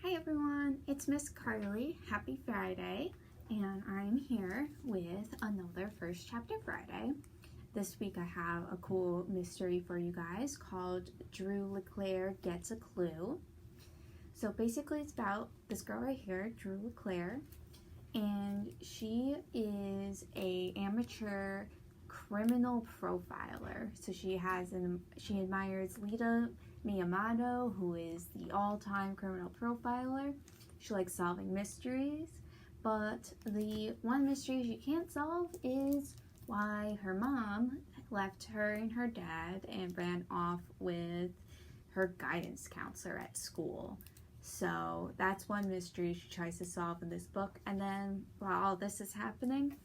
Hi everyone, it's Miss Carlye. Happy Friday, and I'm here with another First Chapter Friday. This week I have a cool mystery for you guys called Drew Leclair Gets a Clue. So basically it's about this girl right here, Drew Leclair, and she is a amateur criminal profiler. So she admires Lita Miyamoto, who is the all-time criminal profiler. She likes solving mysteries, but the one mystery she can't solve is why her mom left her and her dad and ran off with her guidance counselor at school. So that's one mystery she tries to solve in this book. And then while all this is happening,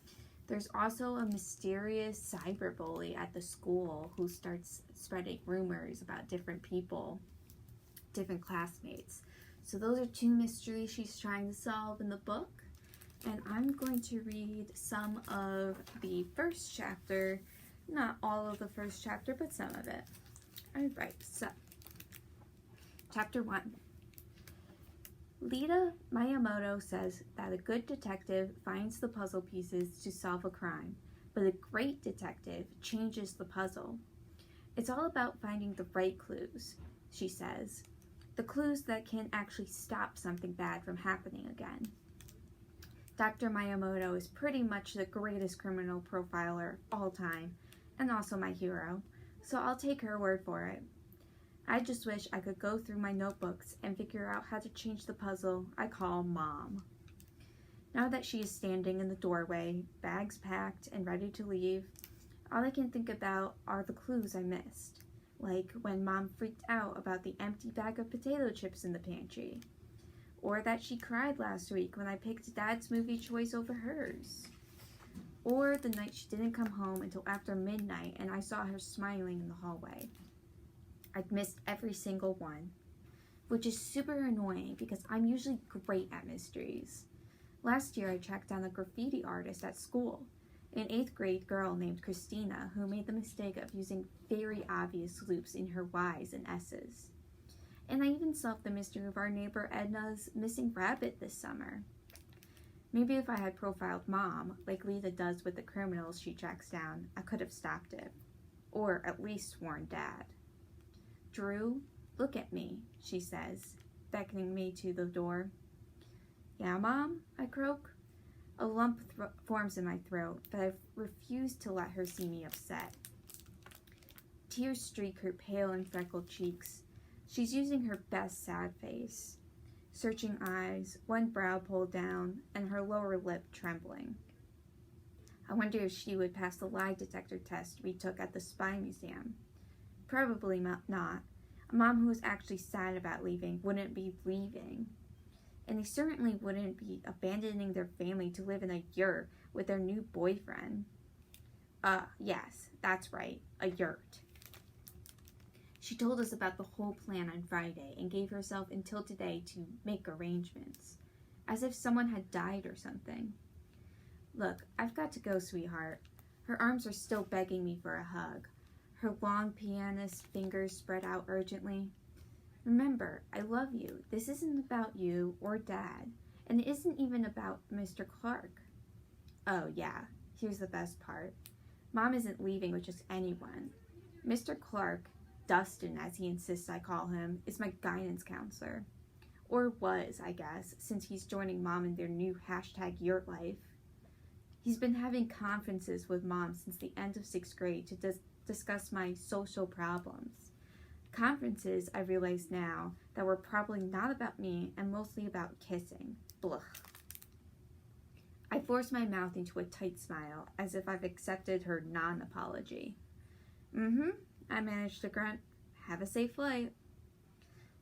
there's also a mysterious cyberbully at the school who starts spreading rumors about different people, different classmates. So those are two mysteries she's trying to solve in the book. And I'm going to read some of the first chapter, not all of the first chapter, but some of it. Alright, so Chapter 1. Lita Miyamoto says that a good detective finds the puzzle pieces to solve a crime, but a great detective changes the puzzle. It's all about finding the right clues, she says. The clues that can actually stop something bad from happening again. Dr. Miyamoto is pretty much the greatest criminal profiler of all time, and also my hero, so I'll take her word for it. I just wish I could go through my notebooks and figure out how to change the puzzle I call Mom. Now that she is standing in the doorway, bags packed and ready to leave, all I can think about are the clues I missed, like when Mom freaked out about the empty bag of potato chips in the pantry, or that she cried last week when I picked Dad's movie choice over hers, or the night she didn't come home until after midnight and I saw her smiling in the hallway. I've missed every single one, which is super annoying because I'm usually great at mysteries. Last year I tracked down a graffiti artist at school, an 8th grade girl named Christina who made the mistake of using very obvious loops in her Y's and S's. And I even solved the mystery of our neighbor Edna's missing rabbit this summer. Maybe if I had profiled Mom, like Lita does with the criminals she tracks down, I could have stopped it. Or at least warned Dad. Drew, look at me, she says, beckoning me to the door. Yeah, Mom, I croak. A lump forms in my throat, but I refuse to let her see me upset. Tears streak her pale and freckled cheeks. She's using her best sad face. Searching eyes, one brow pulled down, and her lower lip trembling. I wonder if she would pass the lie detector test we took at the Spy Museum. Probably not. A mom who was actually sad about leaving wouldn't be leaving. And they certainly wouldn't be abandoning their family to live in a yurt with their new boyfriend. Yes, that's right, a yurt. She told us about the whole plan on Friday and gave herself until today to make arrangements, as if someone had died or something. Look, I've got to go, sweetheart. Her arms are still begging me for a hug. Her long pianist fingers spread out urgently. Remember, I love you. This isn't about you or Dad, and it isn't even about Mr. Clark. Oh yeah, here's the best part. Mom isn't leaving with just anyone. Mr. Clark, Dustin as he insists I call him, is my guidance counselor. Or was, I guess, since he's joining Mom in their new #yurt life. He's been having conferences with Mom since the end of 6th grade to discuss my social problems. Conferences, I realize now, that were probably not about me and mostly about kissing. Blah. I force my mouth into a tight smile, as if I've accepted her non-apology. I managed to grunt, have a safe flight.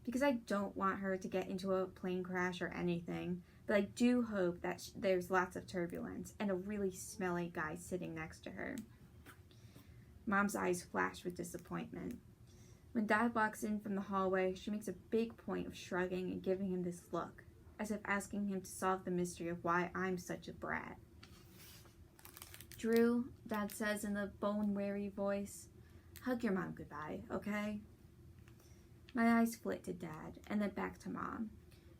Because I don't want her to get into a plane crash or anything, but I do hope that there's lots of turbulence and a really smelly guy sitting next to her. Mom's eyes flash with disappointment. When Dad walks in from the hallway, she makes a big point of shrugging and giving him this look, as if asking him to solve the mystery of why I'm such a brat. Drew, Dad says in a bone-weary voice, hug your mom goodbye, okay? My eyes flit to Dad, and then back to Mom.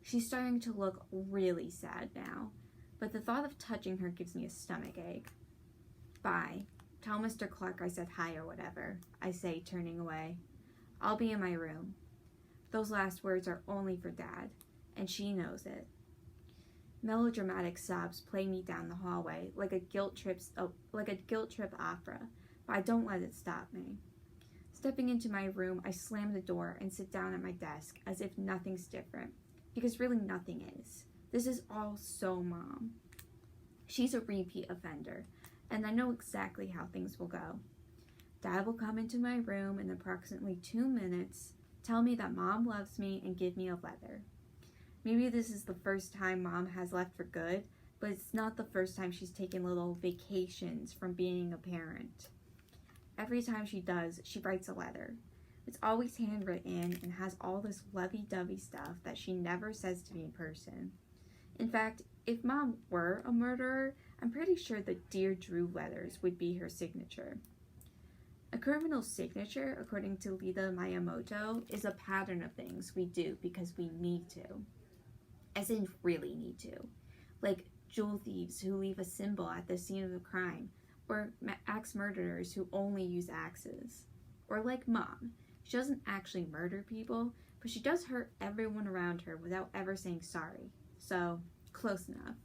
She's starting to look really sad now, but the thought of touching her gives me a stomachache. Bye. Tell Mr. Clark I said hi or whatever, I say, turning away. I'll be in my room. Those last words are only for Dad, and she knows it. Melodramatic sobs play me down the hallway like a guilt trip opera, but I don't let it stop me. Stepping into my room, I slam the door and sit down at my desk as if nothing's different, because really nothing is. This is all so Mom. She's a repeat offender, and I know exactly how things will go. Dad will come into my room in approximately 2 minutes, tell me that Mom loves me, and give me a letter. Maybe this is the first time Mom has left for good, but it's not the first time she's taken little vacations from being a parent. Every time she does, she writes a letter. It's always handwritten and has all this lovey-dovey stuff that she never says to me in person. In fact, if Mom were a murderer, I'm pretty sure the Dear Drew letters would be her signature. A criminal's signature, according to Lita Miyamoto, is a pattern of things we do because we need to. As in, really need to. Like jewel thieves who leave a symbol at the scene of a crime, or axe murderers who only use axes. Or like Mom. She doesn't actually murder people, but she does hurt everyone around her without ever saying sorry. So, close enough.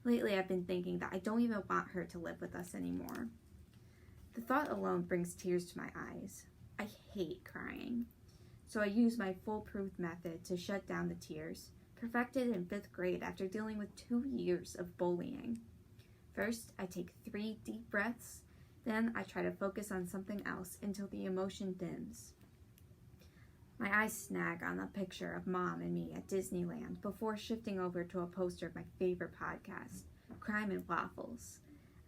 Lately, I've been thinking that I don't even want her to live with us anymore. The thought alone brings tears to my eyes. I hate crying. So I use my foolproof method to shut down the tears, perfected in 5th grade after dealing with 2 years of bullying. First, I take 3 deep breaths, then I try to focus on something else until the emotion dims. My eyes snag on a picture of Mom and me at Disneyland before shifting over to a poster of my favorite podcast, Crime and Waffles,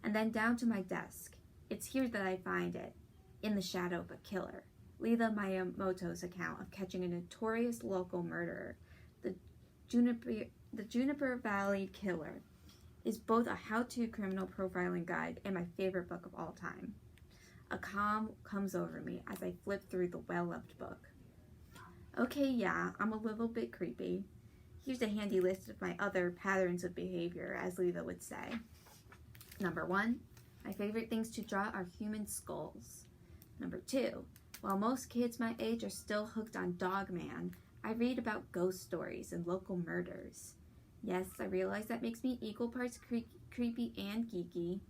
and then down to my desk. It's here that I find it, in the shadow of a killer, Lita Miyamoto's account of catching a notorious local murderer. The Juniper Valley Killer is both a how-to criminal profiling guide and my favorite book of all time. A calm comes over me as I flip through the well-loved book. Okay, yeah, I'm a little bit creepy. Here's a handy list of my other patterns of behavior, as Lita would say. Number 1, my favorite things to draw are human skulls. Number 2, while most kids my age are still hooked on Dogman, I read about ghost stories and local murders. Yes, I realize that makes me equal parts creepy and geeky.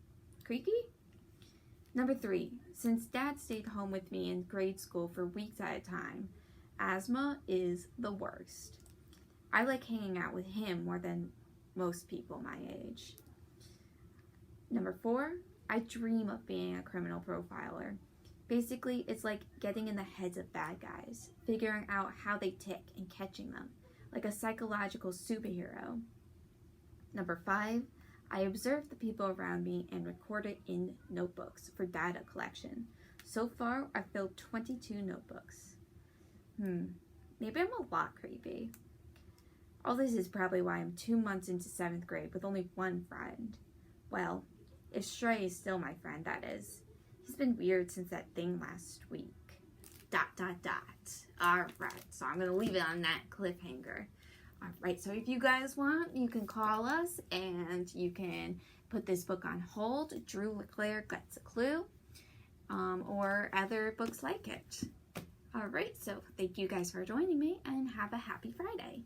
Creepy? Number 3, since Dad stayed home with me in grade school for weeks at a time, asthma is the worst. I like hanging out with him more than most people my age. Number 4, I dream of being a criminal profiler. Basically, it's like getting in the heads of bad guys, figuring out how they tick and catching them, like a psychological superhero. Number 5, I observe the people around me and record it in notebooks for data collection. So far, I've filled 22 notebooks. Maybe I'm a lot creepy. All this is probably why I'm 2 months into 7th grade with only one friend. Well, if Stray is still my friend, that is. He's been weird since that thing last week. ... Alright, so I'm going to leave it on that cliffhanger. Alright, so if you guys want, you can call us and you can put this book on hold. Drew Leclair Gets a Clue, or other books like it. Alright, so thank you guys for joining me and have a happy Friday.